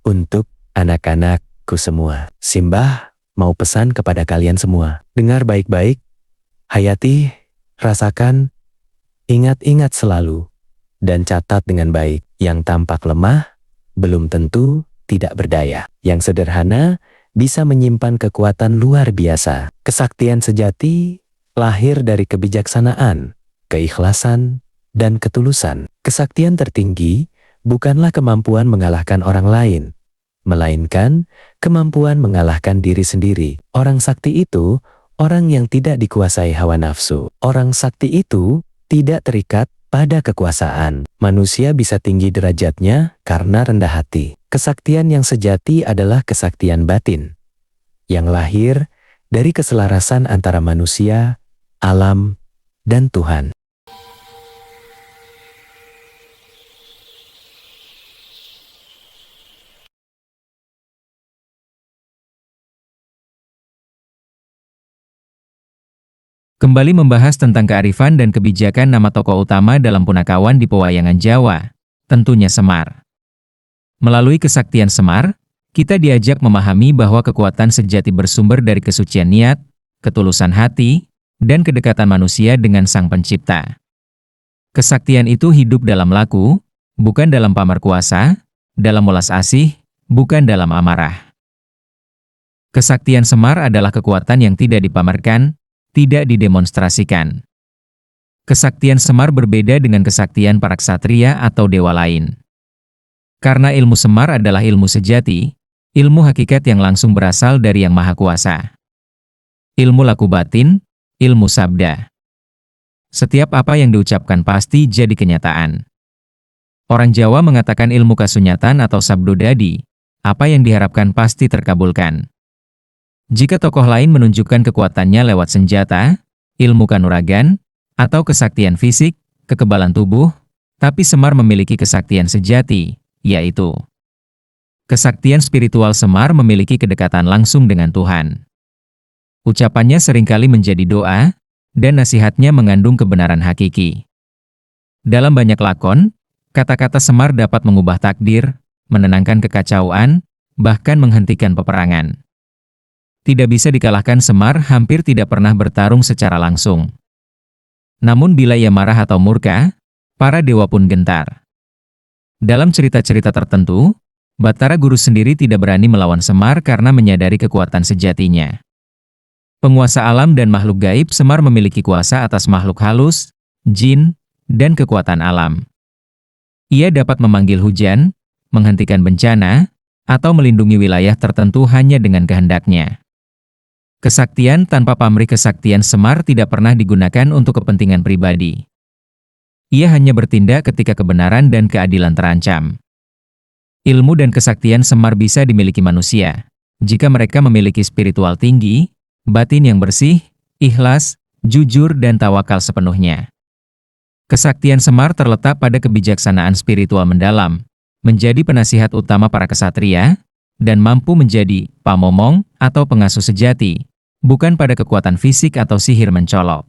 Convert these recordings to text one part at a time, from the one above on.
Untuk anak-anakku semua, Simbah mau pesan kepada kalian semua. Dengar baik-baik, hayati, rasakan, ingat-ingat selalu, dan catat dengan baik. Yang tampak lemah, belum tentu tidak berdaya. Yang sederhana, bisa menyimpan kekuatan luar biasa. Kesaktian sejati lahir dari kebijaksanaan, keikhlasan, dan ketulusan. Kesaktian tertinggi bukanlah kemampuan mengalahkan orang lain, melainkan kemampuan mengalahkan diri sendiri. Orang sakti itu orang yang tidak dikuasai hawa nafsu. Orang sakti itu tidak terikat pada kekuasaan. Manusia bisa tinggi derajatnya karena rendah hati. Kesaktian yang sejati adalah kesaktian batin, yang lahir dari keselarasan antara manusia, alam, dan Tuhan. Kembali membahas tentang kearifan dan kebijakan nama tokoh utama dalam punakawan di pewayangan Jawa, tentunya Semar. Melalui kesaktian Semar, kita diajak memahami bahwa kekuatan sejati bersumber dari kesucian niat, ketulusan hati, dan kedekatan manusia dengan Sang Pencipta. Kesaktian itu hidup dalam laku, bukan dalam pamar kuasa, dalam welas asih, bukan dalam amarah. Kesaktian Semar adalah kekuatan yang tidak dipamerkan, tidak didemonstrasikan. Kesaktian Semar berbeda dengan kesaktian para ksatria atau dewa lain. Karena ilmu Semar adalah ilmu sejati, ilmu hakikat yang langsung berasal dari Yang Maha Kuasa. Ilmu laku batin, ilmu sabda. Setiap apa yang diucapkan pasti jadi kenyataan. Orang Jawa mengatakan ilmu kasunyatan atau sabdo dadi, apa yang diharapkan pasti terkabulkan. Jika tokoh lain menunjukkan kekuatannya lewat senjata, ilmu kanuragan, atau kesaktian fisik, kekebalan tubuh, tapi Semar memiliki kesaktian sejati, yaitu kesaktian spiritual. Semar memiliki kedekatan langsung dengan Tuhan. Ucapannya seringkali menjadi doa, dan nasihatnya mengandung kebenaran hakiki. Dalam banyak lakon, kata-kata Semar dapat mengubah takdir, menenangkan kekacauan, bahkan menghentikan peperangan. Tidak bisa dikalahkan, Semar hampir tidak pernah bertarung secara langsung. Namun bila ia marah atau murka, para dewa pun gentar. Dalam cerita-cerita tertentu, Batara Guru sendiri tidak berani melawan Semar karena menyadari kekuatan sejatinya. Penguasa alam dan makhluk gaib, Semar memiliki kuasa atas makhluk halus, jin, dan kekuatan alam. Ia dapat memanggil hujan, menghentikan bencana, atau melindungi wilayah tertentu hanya dengan kehendaknya. Kesaktian tanpa pamrih. Kesaktian Semar tidak pernah digunakan untuk kepentingan pribadi. Ia hanya bertindak ketika kebenaran dan keadilan terancam. Ilmu dan kesaktian Semar bisa dimiliki manusia jika mereka memiliki spiritual tinggi, batin yang bersih, ikhlas, jujur, dan tawakal sepenuhnya. Kesaktian Semar terletak pada kebijaksanaan spiritual mendalam, menjadi penasihat utama para ksatria, dan mampu menjadi pamomong atau pengasuh sejati, bukan pada kekuatan fisik atau sihir mencolok.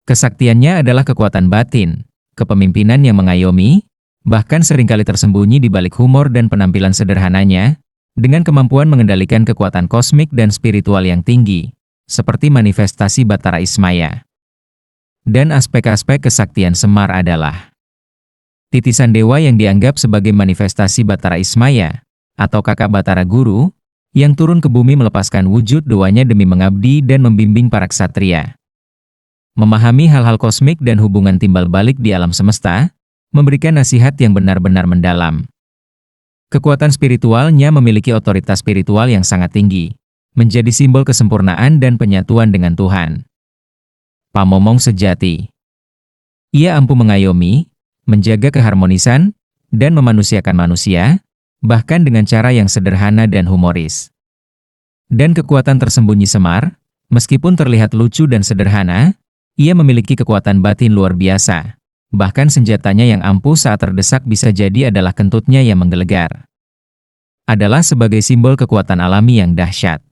Kesaktiannya adalah kekuatan batin, kepemimpinan yang mengayomi, bahkan seringkali tersembunyi di balik humor dan penampilan sederhananya, dengan kemampuan mengendalikan kekuatan kosmik dan spiritual yang tinggi, seperti manifestasi Batara Ismaya. Dan aspek-aspek kesaktian Semar adalah titisan dewa yang dianggap sebagai manifestasi Batara Ismaya, atau kakak Batara Guru, yang turun ke bumi melepaskan wujud dewanya demi mengabdi dan membimbing para ksatria. Memahami hal-hal kosmik dan hubungan timbal balik di alam semesta, memberikan nasihat yang benar-benar mendalam. Kekuatan spiritualnya memiliki otoritas spiritual yang sangat tinggi, menjadi simbol kesempurnaan dan penyatuan dengan Tuhan. Pamomong sejati. Ia ampuh mengayomi, menjaga keharmonisan, dan memanusiakan manusia, bahkan dengan cara yang sederhana dan humoris. Dan kekuatan tersembunyi Semar, meskipun terlihat lucu dan sederhana, ia memiliki kekuatan batin luar biasa. Bahkan senjatanya yang ampuh saat terdesak bisa jadi adalah kentutnya yang menggelegar. Adalah sebagai simbol kekuatan alami yang dahsyat.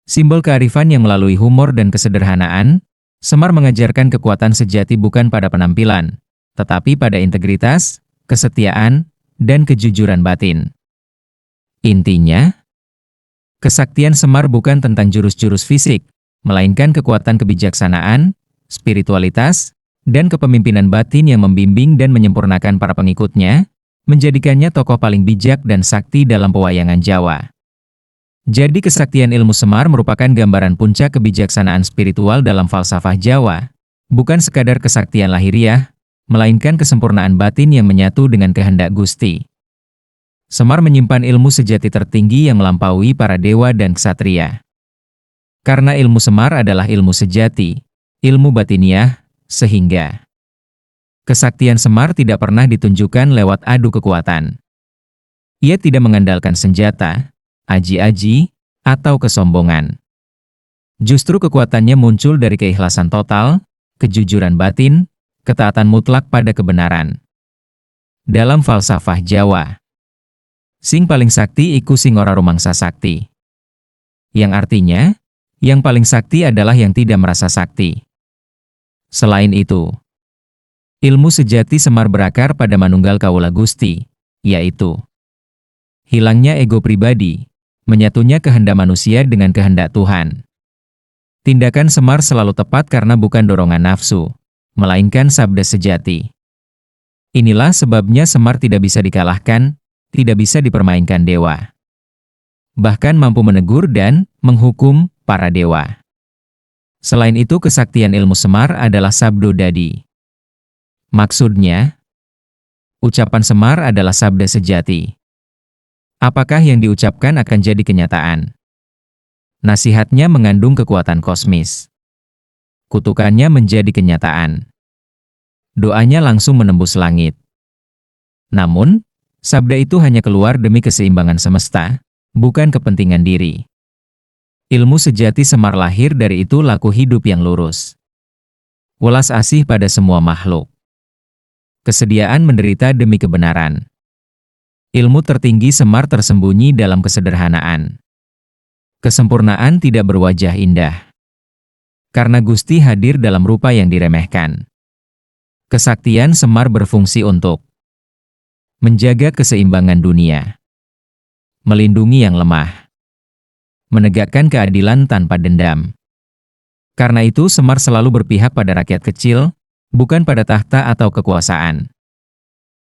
Simbol kearifan yang melalui humor dan kesederhanaan, Semar mengajarkan kekuatan sejati bukan pada penampilan, tetapi pada integritas, kesetiaan, dan kejujuran batin. Intinya, kesaktian Semar bukan tentang jurus-jurus fisik, melainkan kekuatan kebijaksanaan, spiritualitas, dan kepemimpinan batin yang membimbing dan menyempurnakan para pengikutnya, menjadikannya tokoh paling bijak dan sakti dalam pewayangan Jawa. Jadi kesaktian ilmu Semar merupakan gambaran puncak kebijaksanaan spiritual dalam falsafah Jawa, bukan sekadar kesaktian lahiriah, melainkan kesempurnaan batin yang menyatu dengan kehendak Gusti. Semar menyimpan ilmu sejati tertinggi yang melampaui para dewa dan ksatria. Karena ilmu Semar adalah ilmu sejati, ilmu batiniah, sehingga kesaktian Semar tidak pernah ditunjukkan lewat adu kekuatan. Ia tidak mengandalkan senjata, aji-aji, atau kesombongan. Justru kekuatannya muncul dari keikhlasan total, kejujuran batin, ketaatan mutlak pada kebenaran. Dalam falsafah Jawa, sing paling sakti iku sing ora rumangsa sakti. Yang artinya, yang paling sakti adalah yang tidak merasa sakti. Selain itu, ilmu sejati Semar berakar pada manunggal kawula Gusti, yaitu hilangnya ego pribadi, menyatunya kehendak manusia dengan kehendak Tuhan. Tindakan Semar selalu tepat karena bukan dorongan nafsu, melainkan sabda sejati. Inilah sebabnya Semar tidak bisa dikalahkan, tidak bisa dipermainkan dewa. Bahkan mampu menegur dan menghukum para dewa. Selain itu, kesaktian ilmu Semar adalah sabdo dadi. Maksudnya, ucapan Semar adalah sabda sejati. Apakah yang diucapkan akan jadi kenyataan? Nasihatnya mengandung kekuatan kosmis. Kutukannya menjadi kenyataan. Doanya langsung menembus langit. Namun, sabda itu hanya keluar demi keseimbangan semesta, bukan kepentingan diri. Ilmu sejati Semar lahir dari itu laku hidup yang lurus. Welas asih pada semua makhluk. Kesediaan menderita demi kebenaran. Ilmu tertinggi Semar tersembunyi dalam kesederhanaan. Kesempurnaan tidak berwajah indah. Karena Gusti hadir dalam rupa yang diremehkan. Kesaktian Semar berfungsi untuk menjaga keseimbangan dunia, melindungi yang lemah, menegakkan keadilan tanpa dendam. Karena itu Semar selalu berpihak pada rakyat kecil, bukan pada tahta atau kekuasaan.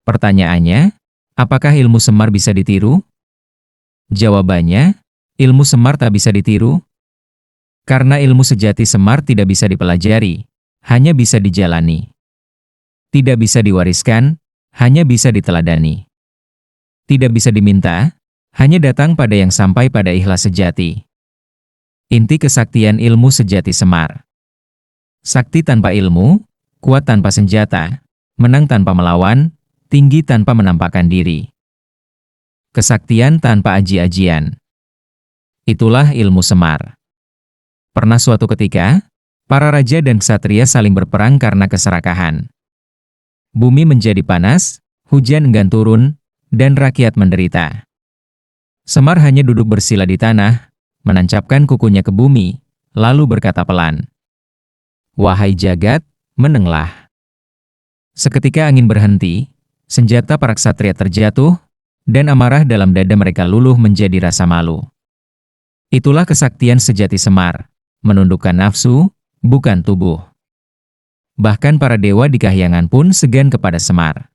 Pertanyaannya, apakah ilmu Semar bisa ditiru? Jawabannya, ilmu Semar tak bisa ditiru. Karena ilmu sejati Semar tidak bisa dipelajari, hanya bisa dijalani. Tidak bisa diwariskan, hanya bisa diteladani. Tidak bisa diminta, hanya datang pada yang sampai pada ikhlas sejati. Inti kesaktian ilmu sejati Semar. Sakti tanpa ilmu, kuat tanpa senjata, menang tanpa melawan, tinggi tanpa menampakkan diri. Kesaktian tanpa aji-ajian. Itulah ilmu Semar. Pernah suatu ketika, para raja dan ksatria saling berperang karena keserakahan. Bumi menjadi panas, hujan enggan turun, dan rakyat menderita. Semar hanya duduk bersila di tanah, menancapkan kukunya ke bumi, lalu berkata pelan, "Wahai jagat, menenglah." Seketika angin berhenti, senjata para ksatria terjatuh, dan amarah dalam dada mereka luluh menjadi rasa malu. Itulah kesaktian sejati Semar, menundukkan nafsu, bukan tubuh. Bahkan para dewa di kahyangan pun segan kepada Semar.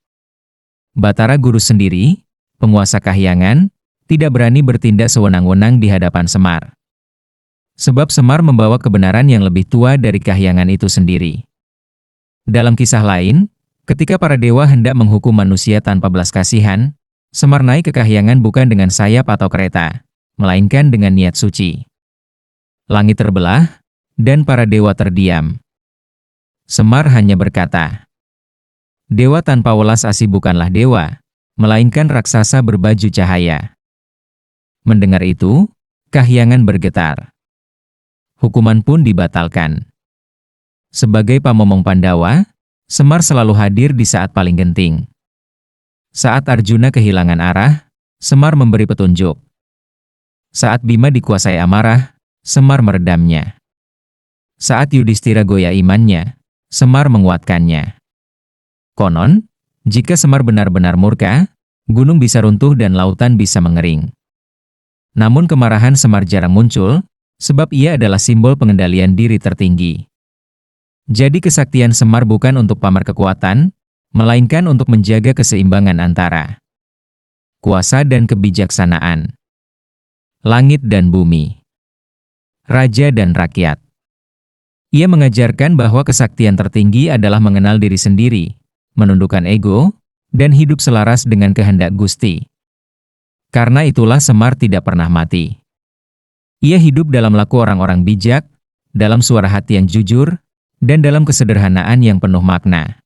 Batara Guru sendiri, penguasa kahyangan, tidak berani bertindak sewenang-wenang di hadapan Semar. Sebab Semar membawa kebenaran yang lebih tua dari kahyangan itu sendiri. Dalam kisah lain, ketika para dewa hendak menghukum manusia tanpa belas kasihan, Semar naik ke kahyangan bukan dengan sayap atau kereta, melainkan dengan niat suci. Langit terbelah, dan para dewa terdiam. Semar hanya berkata, "Dewa tanpa welas asih bukanlah dewa, melainkan raksasa berbaju cahaya." Mendengar itu, kahyangan bergetar. Hukuman pun dibatalkan. Sebagai pamomong Pandawa, Semar selalu hadir di saat paling genting. Saat Arjuna kehilangan arah, Semar memberi petunjuk. Saat Bima dikuasai amarah, Semar meredamnya. Saat Yudhistira goyah imannya, Semar menguatkannya. Konon, jika Semar benar-benar murka, gunung bisa runtuh dan lautan bisa mengering. Namun kemarahan Semar jarang muncul, sebab ia adalah simbol pengendalian diri tertinggi. Jadi kesaktian Semar bukan untuk pamer kekuatan, melainkan untuk menjaga keseimbangan antara kuasa dan kebijaksanaan, langit dan bumi, raja dan rakyat. Ia mengajarkan bahwa kesaktian tertinggi adalah mengenal diri sendiri, menundukkan ego, dan hidup selaras dengan kehendak Gusti. Karena itulah Semar tidak pernah mati. Ia hidup dalam laku orang-orang bijak, dalam suara hati yang jujur, dan dalam kesederhanaan yang penuh makna.